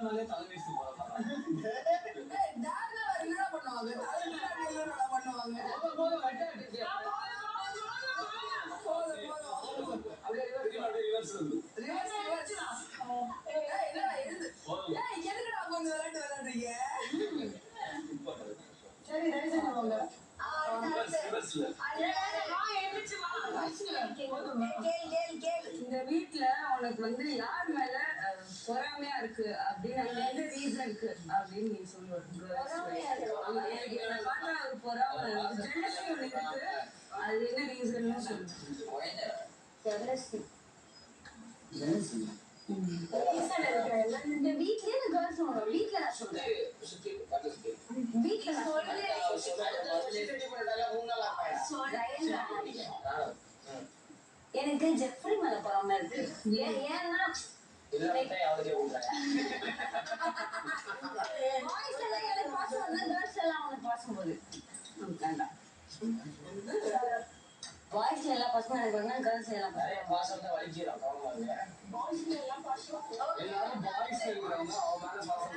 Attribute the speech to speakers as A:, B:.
A: நாளே தலைவீசி போறாங்க.
B: என்ன பண்ணுவாங்க? என்ன பண்ணுவாங்க?
C: இந்த வீட்டுல உனக்கு வந்து யார் மேல பொறாமையா இருக்கு அப்படின்னு எந்த ரீசனுக்கு அப்படின்னு நீ சொல்லுவாங்க. பார்த்தா ஒரு பொறாமை ஜெலசி ஒண்ணு இருக்கு, அது என்ன ரீசன்னு சொல்லு.
B: இந்த வீட்லயே கேர்ள்ஸ் வீட்டுல நான் சொல்றேன். வீட்டுல எனக்கு ஜெஃப்ரி மேல பொறாம இருக்கு. ஏன்னா பாய்ஸ் எல்லாம் எனக்கு பாசம் வந்தா கேர்ள்ஸ் எல்லாம் அவனுக்கு பாசம் போகுது. பாய்ஸ்ல எல்லாம் பசங்க எனக்கு வந்தா கேர்ள்ஸ் எல்லாம்
A: பாசம் தான் வலிக்கிறான்.
B: பாய்ஸ்ல எல்லாம் பாசம்
A: எல்லாரும் பாய்ஸ் இருக்கிறாங்க, அவன் மேல பாசம்